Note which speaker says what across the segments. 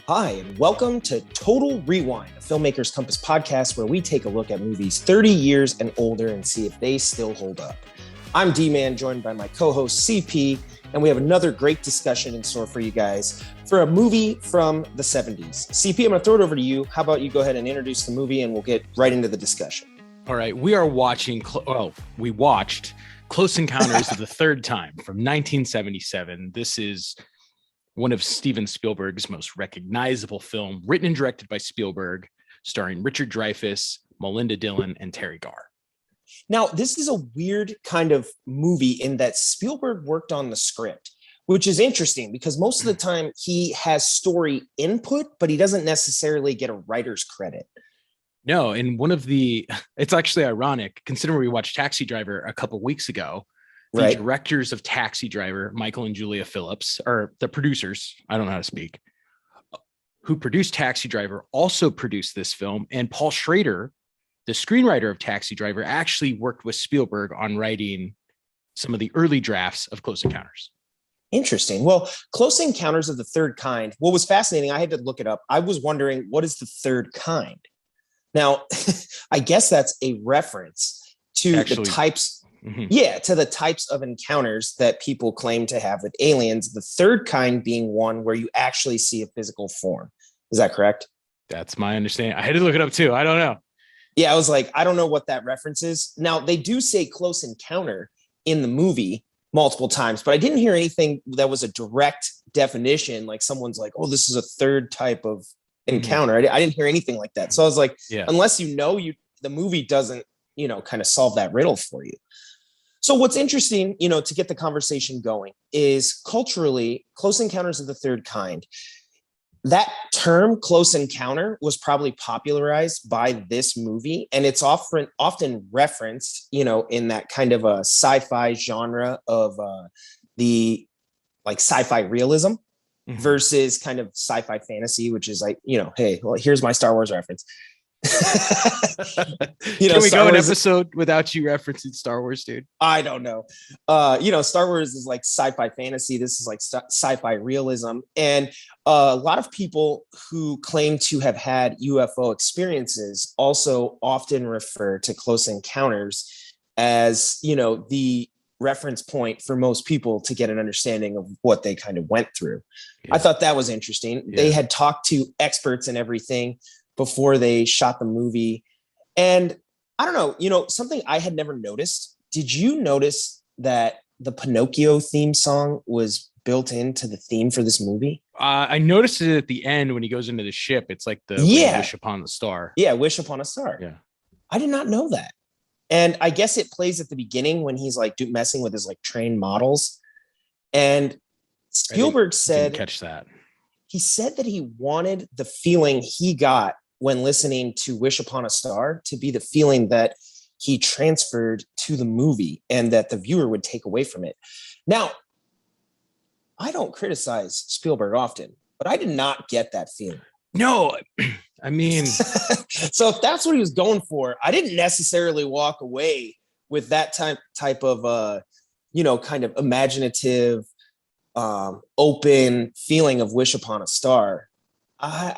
Speaker 1: Hi, and welcome to Total Rewind, a Filmmakers Compass podcast where we take a look at movies 30 years and older and see if they still hold up. I'm Dman, joined by my co-host CP, and we have another great discussion in store for you guys for a movie from the 70s. CP, I'm going to throw it over to you. How about you go ahead and introduce the movie and we'll get right into the discussion.
Speaker 2: All right, we are watching, we watched Close Encounters of the Third Time from 1977. This is one of Steven Spielberg's most recognizable film, written and directed by Spielberg, starring Richard Dreyfuss, Melinda Dillon, and Terry Garr.
Speaker 1: Now, this is a weird kind of movie in that Spielberg worked on the script, which is interesting because most of the time he has story input, but he doesn't necessarily get a writer's credit.
Speaker 2: No, and it's actually ironic, considering we watched Taxi Driver a couple weeks ago. The directors of Taxi Driver, Michael and Julia Phillips, or the producers, I don't know how to speak, who produced Taxi Driver, also produced this film. And Paul Schrader, the screenwriter of Taxi Driver, actually worked with Spielberg on writing some of the early drafts of Close Encounters.
Speaker 1: Interesting. Well, Close Encounters of the Third Kind, what was fascinating, I had to look it up. I was wondering, what is the third kind? Now, I guess that's a reference to the types. Mm-hmm. Yeah, to the types of encounters that people claim to have with aliens. The third kind being one where you actually see a physical form. Is that correct?
Speaker 2: That's my understanding. I had to look it up too. I don't know.
Speaker 1: Yeah, I was like, I don't know what that reference is. Now, they do say close encounter in the movie multiple times, but I didn't hear anything that was a direct definition. Like someone's like, oh, this is a third type of encounter. Mm-hmm. I didn't hear anything like that. So I was like, unless the movie doesn't, kind of solve that riddle for you. So what's interesting, to get the conversation going is culturally, Close Encounters of the Third Kind. That term, close encounter, was probably popularized by this movie. And it's often referenced, in that kind of a sci-fi genre of the sci-fi realism versus kind of sci-fi fantasy, which is like, hey, well, here's my Star Wars reference.
Speaker 2: Can we go an episode without you referencing Star Wars, dude?
Speaker 1: I don't know. Star Wars is like sci-fi fantasy. This is like sci-fi realism. And a lot of people who claim to have had UFO experiences also often refer to Close Encounters as, the reference point for most people to get an understanding of what they kind of went through. Yeah. I thought that was interesting. Yeah. They had talked to experts and everything before they shot the movie. And I don't know, something I had never noticed. Did you notice that the Pinocchio theme song was built into the theme for this movie?
Speaker 2: I noticed it at the end when he goes into the ship. It's like the Wish Upon the Star.
Speaker 1: Yeah, Wish Upon a Star. Yeah. I did not know that. And I guess it plays at the beginning when he's like messing with his like trained models. And Spielberg said,
Speaker 2: didn't catch that.
Speaker 1: He said that he wanted the feeling he got when listening to Wish Upon a Star to be the feeling that he transferred to the movie and that the viewer would take away from it. Now, I don't criticize Spielberg often, but I did not get that feeling.
Speaker 2: No, I mean...
Speaker 1: So if that's what he was going for, I didn't necessarily walk away with that type of, kind of imaginative, open feeling of Wish Upon a Star.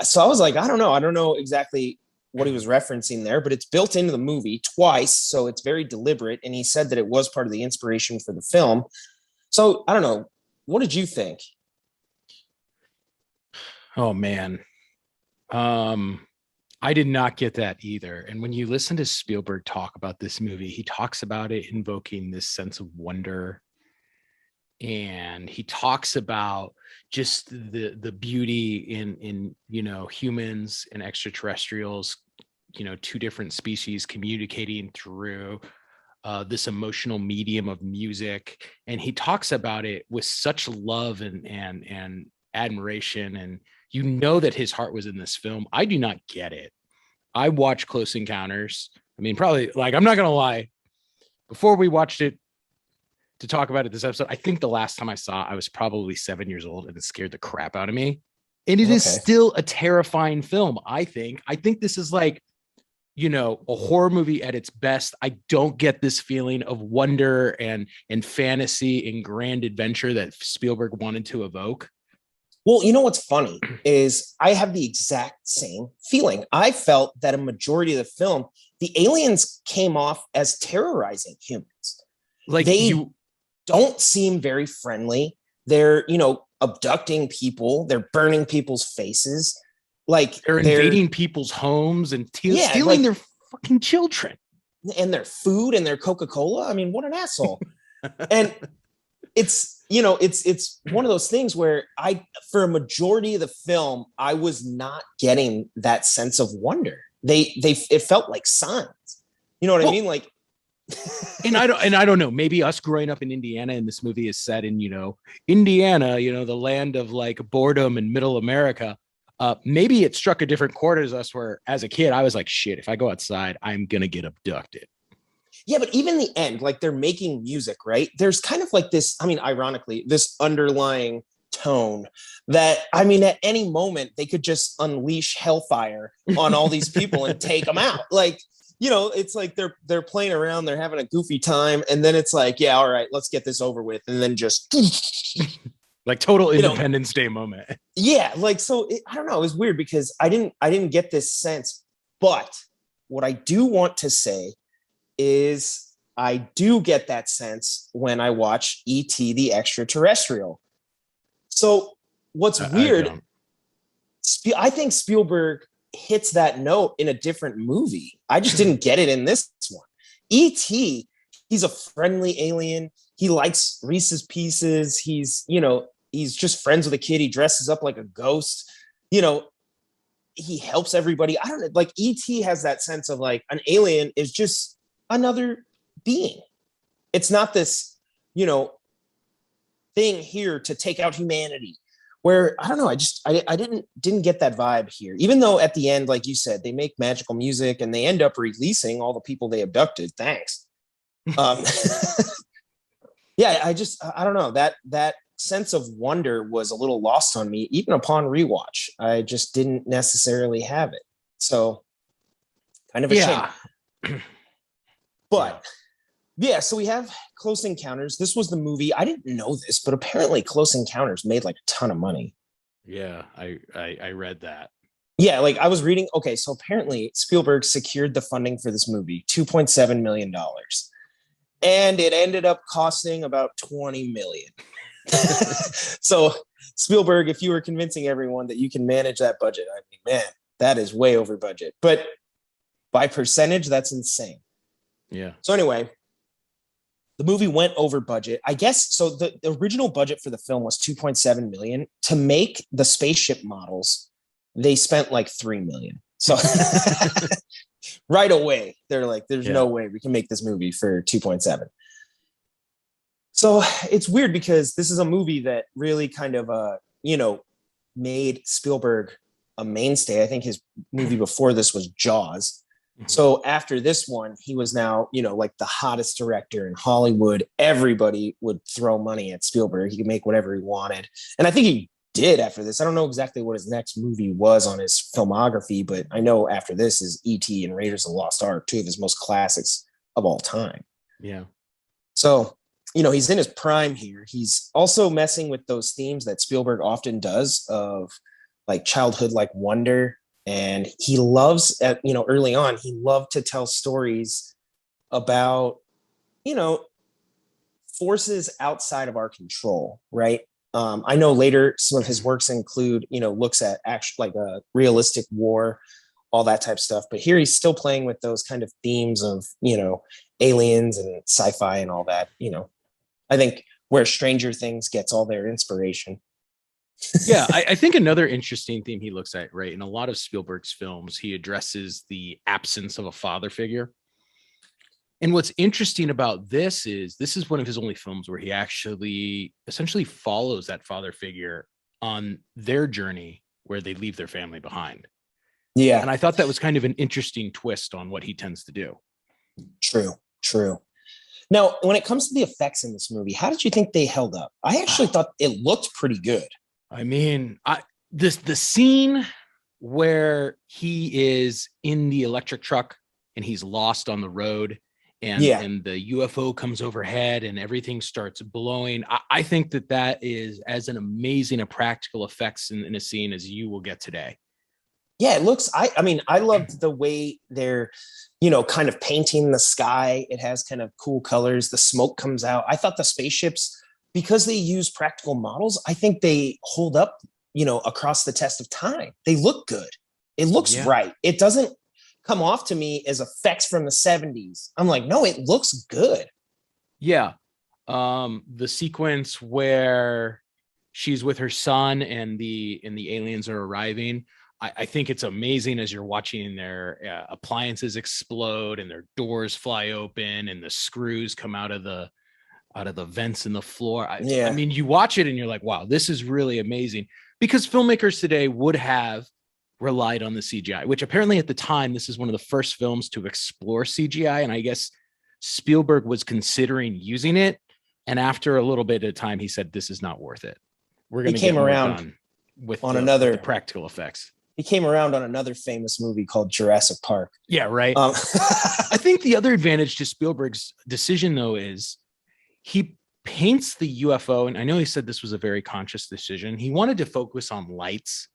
Speaker 1: So I was like, I don't know exactly what he was referencing there, but it's built into the movie twice. So it's very deliberate. And he said that it was part of the inspiration for the film. So I don't know. What did you think?
Speaker 2: Oh, man. I did not get that either. And when you listen to Spielberg talk about this movie, he talks about it invoking this sense of wonder. And he talks about just the beauty in humans and extraterrestrials, two different species communicating through this emotional medium of music. And he talks about it with such love and admiration. And that his heart was in this film. I do not get it. I watched Close Encounters. I mean, probably I'm not going to lie. Before we watched it, to talk about it this episode, I think the last time I saw it, I was probably 7 years old and it scared the crap out of me. And it is still a terrifying film, I think. I think this is like, a horror movie at its best. I don't get this feeling of wonder and fantasy and grand adventure that Spielberg wanted to evoke.
Speaker 1: Well, you know what's funny is I have the exact same feeling. I felt that a majority of the film, the aliens came off as terrorizing humans.
Speaker 2: Like
Speaker 1: They don't seem very friendly. They're, abducting people. They're burning people's faces. Like
Speaker 2: they're invading people's homes and stealing their fucking children.
Speaker 1: And their food and their Coca-Cola. I mean, what an asshole. And it's one of those things where for a majority of the film, I was not getting that sense of wonder. It felt like signs. You know what I mean? Like,
Speaker 2: and I don't know, maybe us growing up in Indiana and this movie is set in, Indiana, the land of like boredom in middle America. Maybe it struck a different chord as us, where as a kid, I was like, shit, if I go outside, I'm going to get abducted.
Speaker 1: Yeah, but even the end, like they're making music, right? There's kind of like this, I mean, ironically, this underlying tone that, I mean, at any moment they could just unleash hellfire on all these people and take them out. Like, it's like they're playing around, they're having a goofy time, and then it's like, yeah, all right, let's get this over with, and then just
Speaker 2: like total Independence Day moment.
Speaker 1: Yeah, like so. I don't know. It was weird because I didn't get this sense. But what I do want to say is I do get that sense when I watch E.T. the Extraterrestrial. So what's weird, I think Spielberg hits that note in a different movie. I just didn't get it in this one. E.T., he's a friendly alien. He likes Reese's Pieces. He's just friends with a kid. He dresses up like a ghost. He helps everybody. I don't know. Like E.T. has that sense of like an alien is just another being. It's not this, thing here to take out humanity. Where I don't know, I didn't get that vibe here. Even though at the end, like you said, they make magical music and they end up releasing all the people they abducted. Thanks. Yeah, I don't know, that sense of wonder was a little lost on me, even upon rewatch. I just didn't necessarily have it. So kind of a shame. But yeah, so we have Close Encounters. This was the movie. I didn't know this, but apparently Close Encounters made like a ton of money.
Speaker 2: Yeah, I read that.
Speaker 1: Yeah, like I was reading. Okay, so apparently Spielberg secured the funding for this movie, $2.7 million. And it ended up costing about 20 million. So Spielberg, if you were convincing everyone that you can manage that budget, I mean, man, that is way over budget. But by percentage, that's insane.
Speaker 2: Yeah.
Speaker 1: So anyway, the movie went over budget. I guess so the original budget for the film was 2.7 million. To make the spaceship models, they spent like 3 million. So right away, they're like, there's no way we can make this movie for 2.7. So it's weird because this is a movie that really kind of, made Spielberg a mainstay. I think his movie before this was Jaws. Mm-hmm. So after this one, he was now, like the hottest director in Hollywood. Everybody would throw money at Spielberg. He could make whatever he wanted. And I think he did after this. I don't know exactly what his next movie was on his filmography, but I know after this is E.T. and Raiders of the Lost Ark, two of his most classics of all time.
Speaker 2: Yeah.
Speaker 1: So, he's in his prime here. He's also messing with those themes that Spielberg often does of like childhood, like wonder. And he loves early on, he loved to tell stories about, forces outside of our control. Right. I know later some of his works include, looks at actually like a realistic war, all that type of stuff. But here he's still playing with those kind of themes of, aliens and sci-fi and all that, I think where Stranger Things gets all their inspiration.
Speaker 2: Yeah, I think another interesting theme he looks at, right, in a lot of Spielberg's films, he addresses the absence of a father figure. And what's interesting about this is one of his only films where he actually essentially follows that father figure on their journey where they leave their family behind.
Speaker 1: Yeah.
Speaker 2: And I thought that was kind of an interesting twist on what he tends to do.
Speaker 1: True. Now, when it comes to the effects in this movie, how did you think they held up? I actually thought it looked pretty good.
Speaker 2: I mean, the scene where he is in the electric truck and he's lost on the road
Speaker 1: Yeah.
Speaker 2: and the UFO comes overhead and everything starts blowing. I think that is as an amazing a practical effects in a scene as you will get today.
Speaker 1: Yeah, it looks, I mean, I loved the way they're, kind of painting the sky. It has kind of cool colors. The smoke comes out. I thought the spaceships, because they use practical models, I think they hold up, across the test of time. They look good. It looks
Speaker 2: Yeah.
Speaker 1: right. It doesn't come off to me as effects from the 70s. I'm like, no, it looks good.
Speaker 2: Yeah. The sequence where she's with her son and the aliens are arriving, I think it's amazing as you're watching their appliances explode and their doors fly open and the screws come out of the vents in the floor. I mean, you watch it and you're like, wow, this is really amazing, because filmmakers today would have relied on the CGI, which apparently at the time, this is one of the first films to explore CGI. And I guess Spielberg was considering using it. And after a little bit of time, he said, this is not worth it. We're going to get more done with the practical effects.
Speaker 1: He came around on another famous movie called Jurassic Park.
Speaker 2: Yeah, right. I think the other advantage to Spielberg's decision, though, is he paints the UFO. And I know he said this was a very conscious decision. He wanted to focus on lights,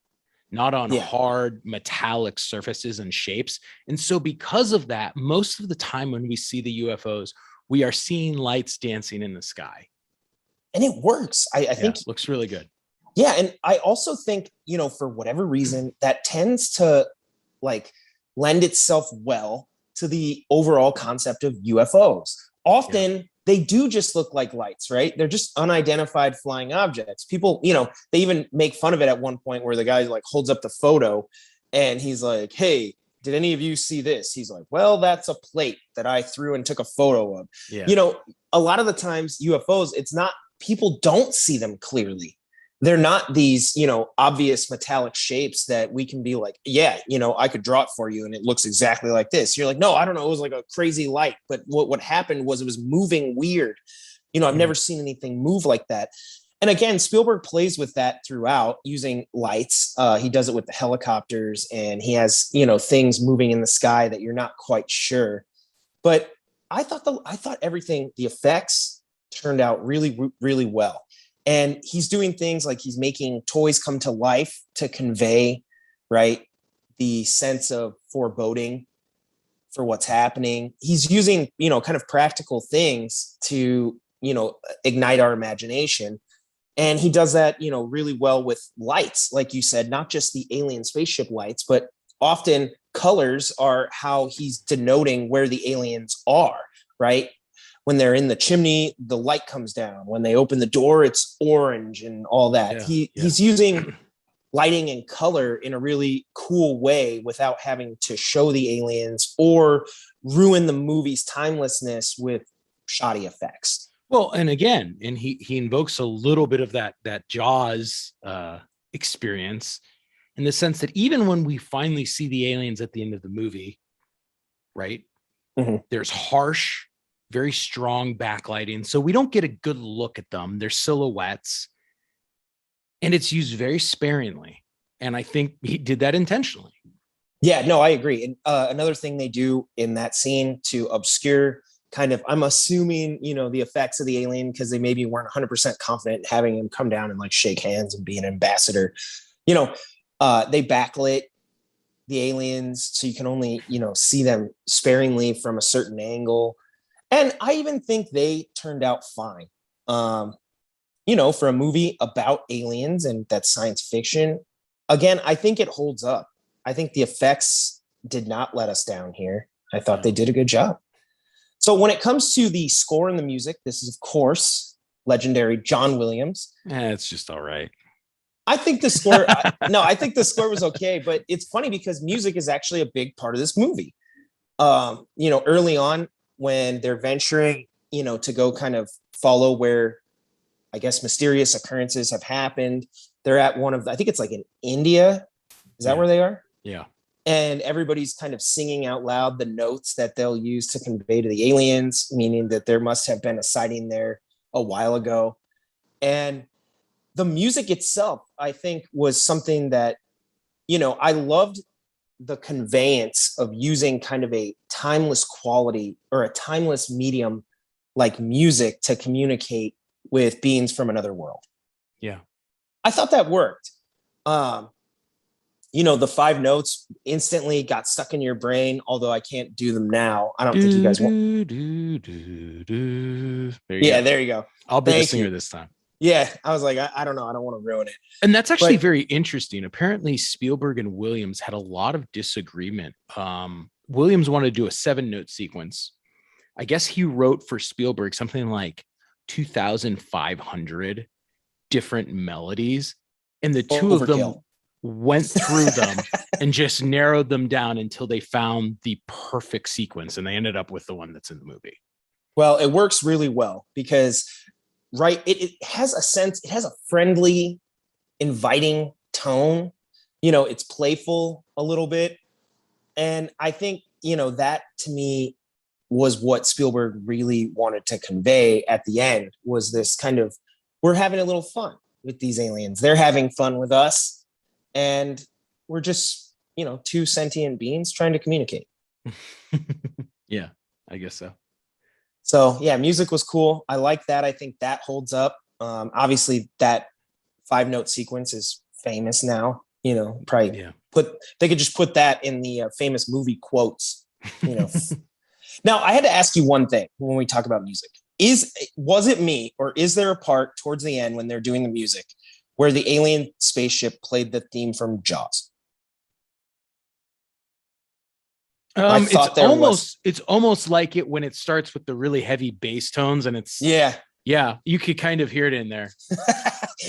Speaker 2: not on hard metallic surfaces and shapes. And so because of that, most of the time when we see the UFOs, we are seeing lights dancing in the sky.
Speaker 1: And it works. I think
Speaker 2: it looks really good.
Speaker 1: Yeah. And I also think, for whatever reason, that tends to lend itself well to the overall concept of UFOs. Often they do just look like lights, right? They're just unidentified flying objects. People, they even make fun of it at one point where the guy holds up the photo and he's like, hey, did any of you see this? He's like, well, that's a plate that I threw and took a photo of. Yeah. A lot of the times UFOs, it's not, people don't see them clearly. They're not these, obvious metallic shapes that we can be like, yeah, I could draw it for you and it looks exactly like this. You're like, no, I don't know. It was like a crazy light. But what happened was it was moving weird. I've never seen anything move like that. And again, Spielberg plays with that throughout using lights. He does it with the helicopters and he has, things moving in the sky that you're not quite sure. But I thought everything, the effects turned out really, really well. And he's doing things like he's making toys come to life to convey, right, the sense of foreboding for what's happening. He's using, kind of practical things to, ignite our imagination. And he does that, really well with lights, like you said, not just the alien spaceship lights, but often colors are how he's denoting where the aliens are, right? When they're in the chimney, the light comes down. When they open the door, it's orange and all that. He's using lighting and color in a really cool way without having to show the aliens or ruin the movie's timelessness with shoddy effects.
Speaker 2: Well, and again, and he invokes a little bit of that Jaws experience in the sense that even when we finally see the aliens at the end of the movie, right, there's harsh, very strong backlighting. So we don't get a good look at them. They're silhouettes. And it's used very sparingly. And I think he did that intentionally.
Speaker 1: Yeah, no, I agree. And another thing they do in that scene to obscure kind of, I'm assuming, the effects of the alien, because they maybe weren't 100% confident in having him come down and shake hands and be an ambassador. They backlit the aliens so you can only, see them sparingly from a certain angle. And I even think they turned out fine. For a movie about aliens and that's science fiction, again, I think it holds up. I think the effects did not let us down here. I thought they did a good job. So when it comes to the score and the music, this is, of course, legendary John Williams.
Speaker 2: It's just all right.
Speaker 1: I think the score, I think the score was okay, but it's funny because music is actually a big part of this movie. Early on, when they're venturing, to go kind of follow where, I guess, mysterious occurrences have happened. They're at one of, I think it's in India. Is that where they are?
Speaker 2: Yeah.
Speaker 1: And everybody's kind of singing out loud the notes that they'll use to convey to the aliens, meaning that there must have been a sighting there a while ago. And the music itself, I think, was something that, I loved the conveyance of using kind of a timeless quality or a timeless medium like music to communicate with beings from another world.
Speaker 2: Yeah.
Speaker 1: I thought that worked. The 5 notes instantly got stuck in your brain, although I can't do them now. I don't think you guys want.
Speaker 2: There you
Speaker 1: Yeah,
Speaker 2: go.
Speaker 1: there you go.
Speaker 2: I'll be the
Speaker 1: Thank
Speaker 2: singer
Speaker 1: you.
Speaker 2: this time.
Speaker 1: Yeah, I was like, I don't know. I don't want to ruin it.
Speaker 2: And that's actually
Speaker 1: But
Speaker 2: very interesting. Apparently, Spielberg and Williams had a lot of disagreement. Williams wanted to do a 7-note sequence. I guess he wrote for Spielberg something like 2,500 different melodies, and the two of them went through them and just narrowed them down until they found the perfect sequence, and they ended up with the one that's in the movie.
Speaker 1: Well, it works really well because, right, it has a sense, it has a friendly, inviting tone. It's playful a little bit. And I think, that to me was what Spielberg really wanted to convey at the end, was this kind of, we're having a little fun with these aliens. They're having fun with us. And we're just, two sentient beings trying to communicate.
Speaker 2: Yeah, I guess so.
Speaker 1: So yeah, music was cool. I like that. I think that holds up. Obviously that 5-note sequence is famous now, probably they could just put that in the famous movie quotes, Now I had to ask you one thing when we talk about music. Was it me, or is there a part towards the end when they're doing the music where the alien spaceship played the theme from Jaws?
Speaker 2: It's almost like it when it starts with the really heavy bass tones, and it's you could kind of hear it in there.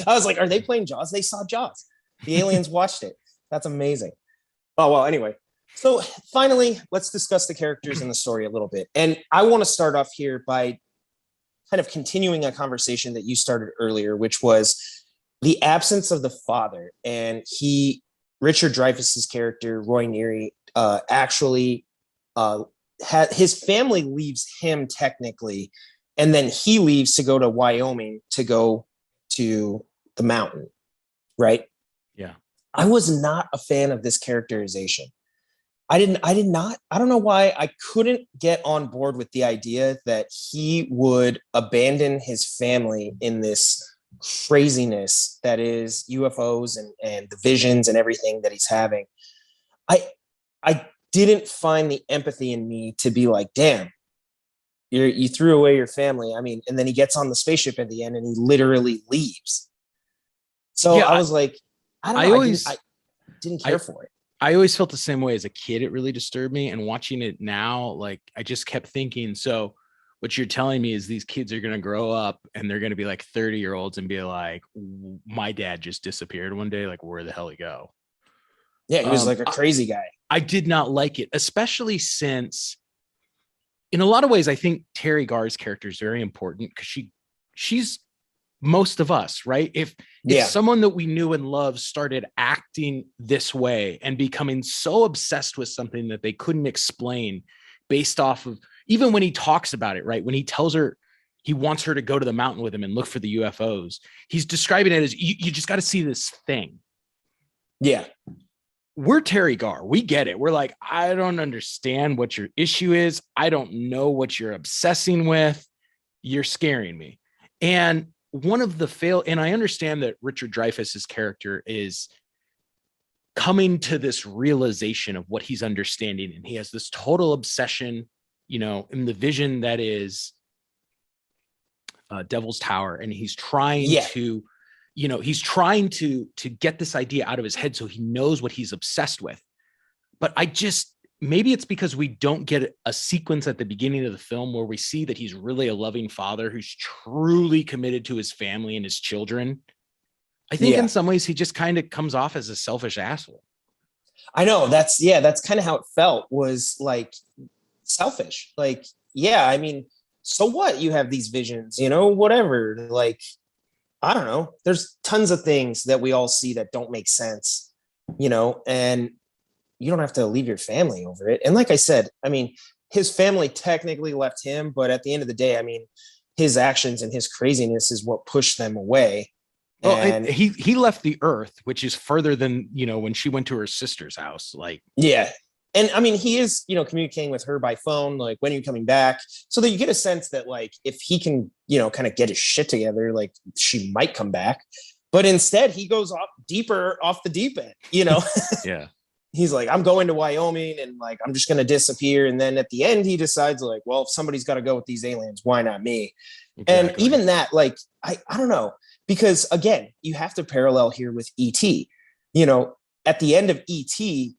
Speaker 1: I was like, are they playing Jaws? They saw Jaws. The aliens watched it. That's amazing. Oh, well, anyway. So finally, let's discuss the characters in the story a little bit. And I want to start off here by kind of continuing a conversation that you started earlier, which was the absence of the father. And Richard Dreyfuss's character, Roy Neary, actually his family leaves him technically, and then he leaves to go to Wyoming to go to the mountain, right?
Speaker 2: Yeah.
Speaker 1: I was not a fan of this characterization. I don't know why I couldn't get on board with the idea that he would abandon his family in this craziness that is UFOs and the visions and everything that he's having. I didn't find the empathy in me to be like, damn, you threw away your family. I mean, and then he gets on the spaceship at the end and he literally leaves. So yeah, I was like, I didn't care for it.
Speaker 2: I always felt the same way as a kid. It really disturbed me. And watching it now, like, I just kept thinking, so what you're telling me is these kids are going to grow up and they're going to be like 30-year-olds and be like, my dad just disappeared one day. Like, where the hell he go?
Speaker 1: Yeah, he was like a crazy guy.
Speaker 2: I did not like it, especially since in a lot of ways, I think Terry Garr's character is very important because she's most of us, right? If someone that we knew and loved started acting this way and becoming so obsessed with something that they couldn't explain based off of, even when he talks about it, right? When he tells her he wants her to go to the mountain with him and look for the UFOs, he's describing it as, you just got to see this thing.
Speaker 1: Yeah.
Speaker 2: We're Terry Garr. We get it. We're like, I don't understand what your issue is. I don't know what you're obsessing with. You're scaring me. And one of the and I understand that Richard Dreyfuss's character is coming to this realization of what he's understanding. And he has this total obsession, in the vision that is Devil's Tower. And he's trying to, he's trying to get this idea out of his head so he knows what he's obsessed with. But maybe it's because we don't get a sequence at the beginning of the film where we see that he's really a loving father who's truly committed to his family and his children. I think in some ways he just kind of comes off as a selfish asshole.
Speaker 1: I know that's kind of how it felt, was like selfish. Like, I mean, so what? You have these visions, whatever. Like, I don't know. There's tons of things that we all see that don't make sense, and you don't have to leave your family over it. And like I said, I mean, his family technically left him, but at the end of the day, I mean, his actions and his craziness is what pushed them away.
Speaker 2: Well,
Speaker 1: And
Speaker 2: he left the Earth, which is further than, when she went to her sister's house. Like,
Speaker 1: yeah. And I mean, he is, communicating with her by phone, like, when are you coming back? So that you get a sense that, like, if he can, kind of get his shit together, like, she might come back. But instead, he goes off deeper off the deep end,
Speaker 2: yeah,
Speaker 1: He's like, I'm going to Wyoming and, like, I'm just going to disappear. And then at the end, he decides, like, well, if somebody's got to go with these aliens, why not me?
Speaker 2: exactly.
Speaker 1: And even that, like, I don't know, because again, you have to parallel here with E.T. At the end of E.T.,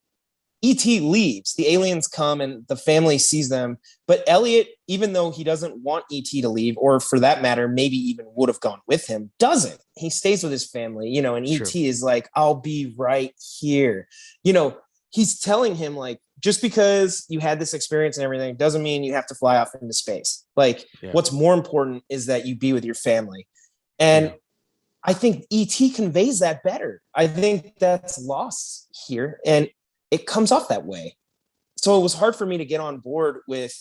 Speaker 1: E.T. leaves, the aliens come and the family sees them. But Elliot, even though he doesn't want E.T. to leave, or for that matter, maybe even would have gone with him, doesn't. He stays with his family, and E.T. is like, I'll be right here. He's telling him, like, just because you had this experience and everything doesn't mean you have to fly off into space. Like, what's more important is that you be with your family. And I think E.T. conveys that better. I think that's lost here. And it comes off that way. So it was hard for me to get on board with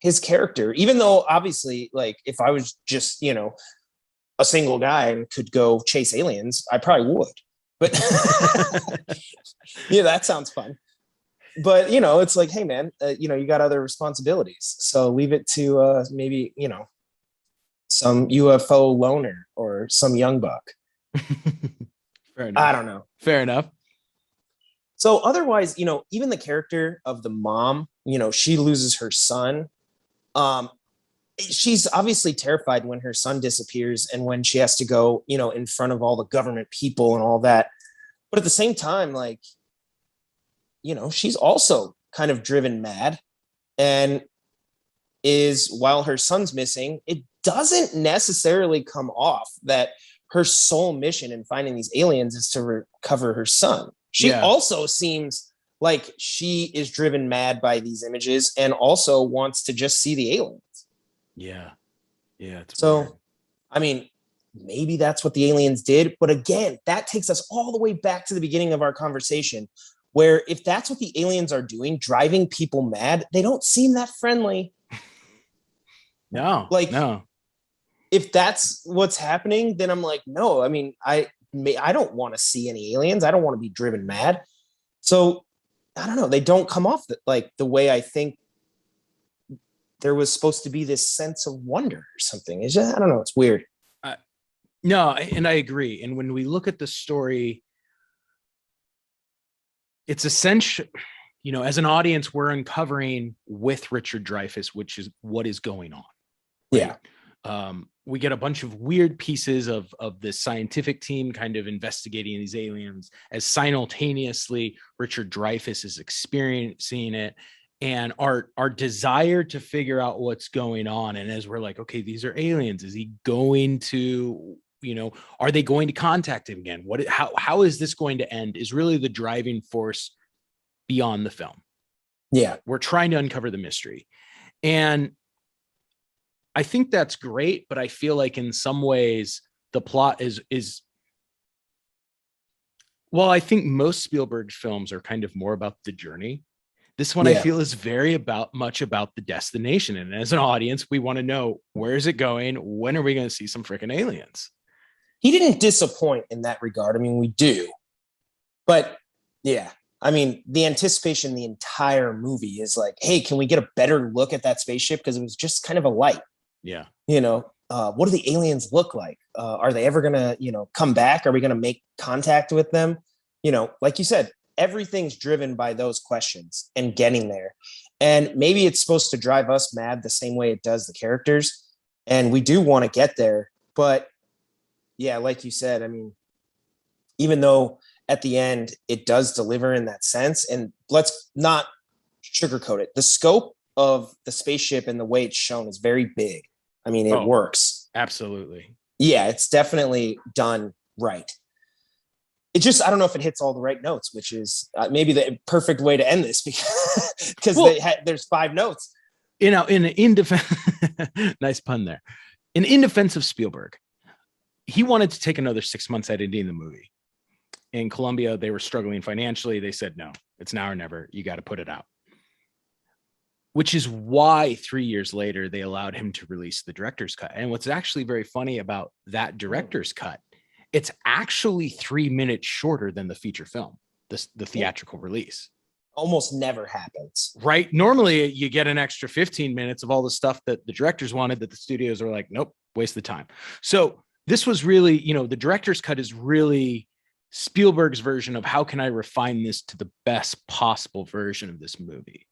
Speaker 1: his character, even though obviously, like, if I was just, a single guy and could go chase aliens, I probably would. But yeah, that sounds fun. But, it's like, hey, man, you got other responsibilities. So leave it to maybe, some UFO loner or some young buck.
Speaker 2: Fair enough.
Speaker 1: I don't know.
Speaker 2: Fair enough.
Speaker 1: So otherwise, even the character of the mom, she loses her son. She's obviously terrified when her son disappears and when she has to go, in front of all the government people and all that. But at the same time, like, she's also kind of driven mad, and while her son's missing, it doesn't necessarily come off that her sole mission in finding these aliens is to recover her son. She also seems like she is driven mad by these images and also wants to just see the aliens.
Speaker 2: Yeah. Yeah.
Speaker 1: So,
Speaker 2: weird.
Speaker 1: I mean, maybe that's what the aliens did. But again, that takes us all the way back to the beginning of our conversation, where if that's what the aliens are doing, driving people mad, they don't seem that friendly.
Speaker 2: No.
Speaker 1: If that's what's happening, then I'm like, no, I mean, I don't want to see any aliens. I don't want to be driven mad. So I don't know. They don't come off the way I think there was supposed to be this sense of wonder or something. I don't know. It's weird.
Speaker 2: No, and I agree. And when we look at the story, it's essential, as an audience, we're uncovering with Richard Dreyfuss, which is what is going on. Right?
Speaker 1: Yeah.
Speaker 2: We get a bunch of weird pieces of this scientific team kind of investigating these aliens as simultaneously Richard Dreyfuss is experiencing it, and our desire to figure out what's going on. And as we're like, okay, these are aliens. Is he going to, are they going to contact him again? How is this going to end is really the driving force beyond the film.
Speaker 1: Yeah.
Speaker 2: We're trying to uncover the mystery. And I think that's great, but I feel like in some ways the plot is well, I think most Spielberg films are kind of more about the journey. This one I feel is very much about the destination. And as an audience, we want to know, where is it going? When are we going to see some freaking aliens?
Speaker 1: He didn't disappoint in that regard. I mean, we do. But yeah, I mean, the anticipation the entire movie is like, hey, can we get a better look at that spaceship? Because it was just kind of a light.
Speaker 2: Yeah.
Speaker 1: What do the aliens look like? Are they ever going to, come back? Are we going to make contact with them? Like you said, everything's driven by those questions and getting there. And maybe it's supposed to drive us mad the same way it does the characters. And we do want to get there. But yeah, like you said, I mean, even though at the end it does deliver in that sense, and let's not sugarcoat it, the scope of the spaceship and the way it's shown is very big. I mean, it works.
Speaker 2: Absolutely. Yeah,
Speaker 1: it's definitely done right. It just, I don't know if it hits all the right notes, which is maybe the perfect way to end this because there's 5 notes.
Speaker 2: In defense, nice pun there. In defense of Spielberg, he wanted to take another 6 months editing the movie. In Columbia, they were struggling financially. They said, no, it's now or never. You got to put it out. Which is why 3 years later, they allowed him to release the director's cut. And what's actually very funny about that director's cut it's actually 3 minutes shorter than the feature film, the theatrical release.
Speaker 1: Almost never happens.
Speaker 2: Right? Normally you get an extra 15 minutes of all the stuff that the directors wanted that the studios are like, nope, waste the time. So this was really, the director's cut is really Spielberg's version of how can I refine this to the best possible version of this movie.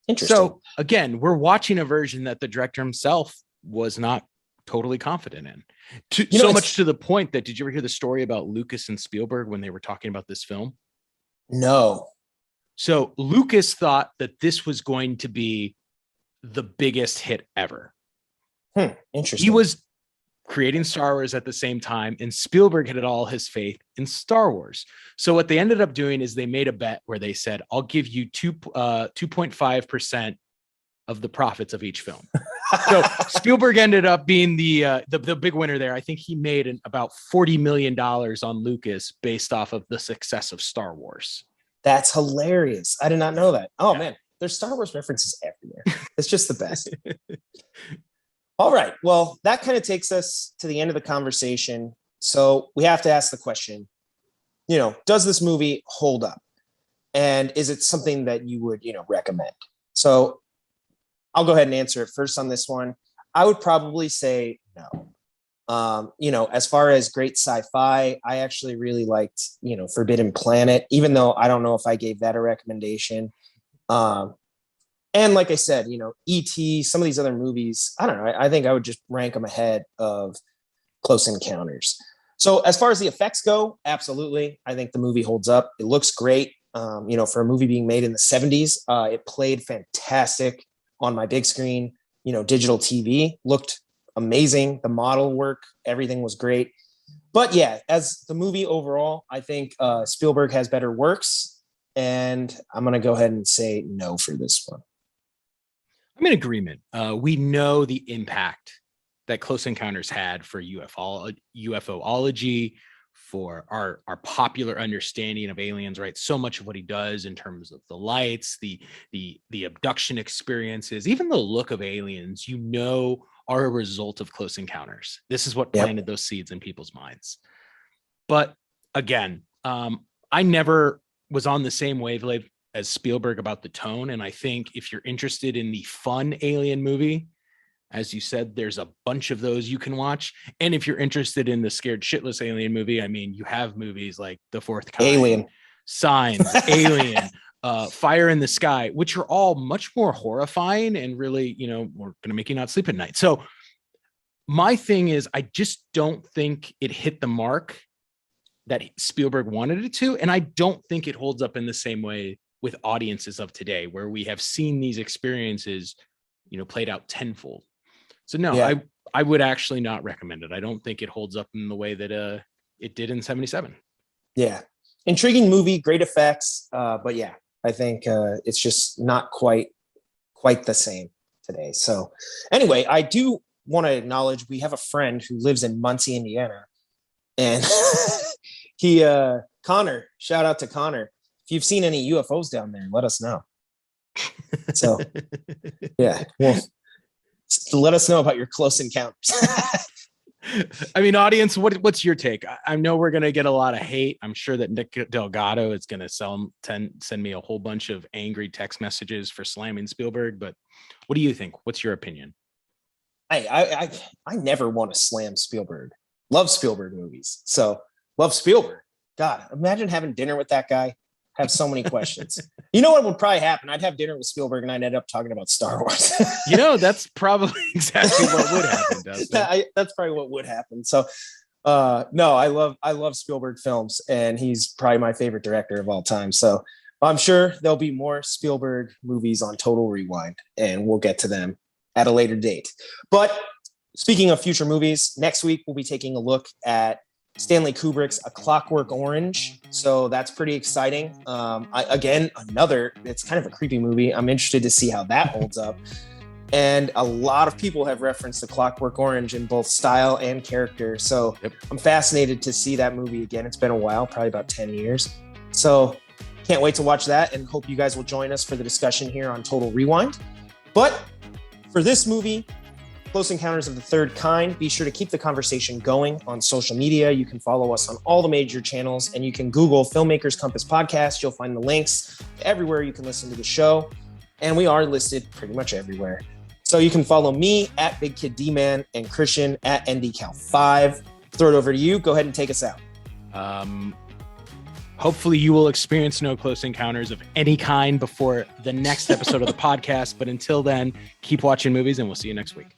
Speaker 1: Interesting.
Speaker 2: So again, we're watching a version that the director himself was not totally confident in. So much to the point that, did you ever hear the story about Lucas and Spielberg when they were talking about this film?
Speaker 1: No.
Speaker 2: So Lucas thought that this was going to be the biggest hit ever.
Speaker 1: Interesting.
Speaker 2: He was creating Star Wars at the same time, and Spielberg had all his faith in Star Wars. So what they ended up doing is they made a bet where they said, I'll give you 2.5% of the profits of each film. So Spielberg ended up being the big winner there. I think he made about $40 million on Lucas based off of the success of Star Wars.
Speaker 1: That's hilarious. I did not know that. Oh, man, there's Star Wars references everywhere. It's just the best. All right. Well, that kind of takes us to the end of the conversation. So we have to ask the question, does this movie hold up? And is it something that you would, recommend? So I'll go ahead and answer it first on this one. I would probably say no. As far as great sci-fi, I actually really liked, Forbidden Planet, even though I don't know if I gave that a recommendation. And like I said, E.T., some of these other movies, I don't know. I think I would just rank them ahead of Close Encounters. So as far as the effects go, absolutely. I think the movie holds up. It looks great. For a movie being made in the 70s, it played fantastic on my big screen. Digital TV looked amazing. The model work, everything was great. But yeah, as the movie overall, I think Spielberg has better works. And I'm going to go ahead and say no for this one.
Speaker 2: I'm in agreement. We know the impact that Close Encounters had for UFOlogy, for our popular understanding of aliens, right? So much of what he does in terms of the lights, the abduction experiences, even the look of aliens, are a result of Close Encounters. This is what planted those seeds in people's minds. But again, I never was on the same wavelength as Spielberg about the tone. And I think if you're interested in the fun alien movie, as you said, there's a bunch of those you can watch. And if you're interested in the scared shitless alien movie, I mean, you have movies like The Fourth Kind,
Speaker 1: Alien,
Speaker 2: Signs, Alien, Fire in the Sky, which are all much more horrifying and really, we're going to make you not sleep at night. So my thing is, I just don't think it hit the mark that Spielberg wanted it to. And I don't think it holds up in the same way with audiences of today, where we have seen these experiences, played out tenfold. So no, I would actually not recommend it. I don't think it holds up in the way that it did in 77.
Speaker 1: Yeah. Intriguing movie, great effects. But yeah, I think it's just not quite the same today. So anyway, I do want to acknowledge we have a friend who lives in Muncie, Indiana. And Connor, shout out to Connor. If you've seen any UFOs down there, let us know. So yeah, well, let us know about your Close Encounters.
Speaker 2: I mean, audience, what's your take? I know we're going to get a lot of hate. I'm sure that Nick Delgado is going to send me a whole bunch of angry text messages for slamming Spielberg. But what do you think? What's your opinion?
Speaker 1: I never want to slam Spielberg. Love Spielberg movies. So love Spielberg. God, imagine having dinner with that guy. Have so many questions. You know what would probably happen? I'd have dinner with Spielberg and I'd end up talking about Star Wars.
Speaker 2: That's probably exactly what would happen, Dustin.
Speaker 1: That's probably what would happen. So no, I love Spielberg films, and he's probably my favorite director of all time. So I'm sure there'll be more Spielberg movies on Total Rewind, and we'll get to them at a later date. But speaking of future movies, next week we'll be taking a look at Stanley Kubrick's A Clockwork Orange. So that's pretty exciting. It's kind of a creepy movie. I'm interested to see how that holds up. And a lot of people have referenced A Clockwork Orange in both style and character. So I'm fascinated to see that movie again. It's been a while, probably about 10 years. So can't wait to watch that, and hope you guys will join us for the discussion here on Total Rewind. But for this movie, Close Encounters of the Third Kind. Be sure to keep the conversation going on social media. You can follow us on all the major channels, and you can Google Filmmakers Compass Podcast. You'll find the links everywhere you can listen to the show. And we are listed pretty much everywhere. So you can follow me at Big Kid Dman and Christian at NDCal5. Throw it over to you. Go ahead and take us out.
Speaker 2: Hopefully you will experience no close encounters of any kind before the next episode of the podcast. But until then, keep watching movies and we'll see you next week.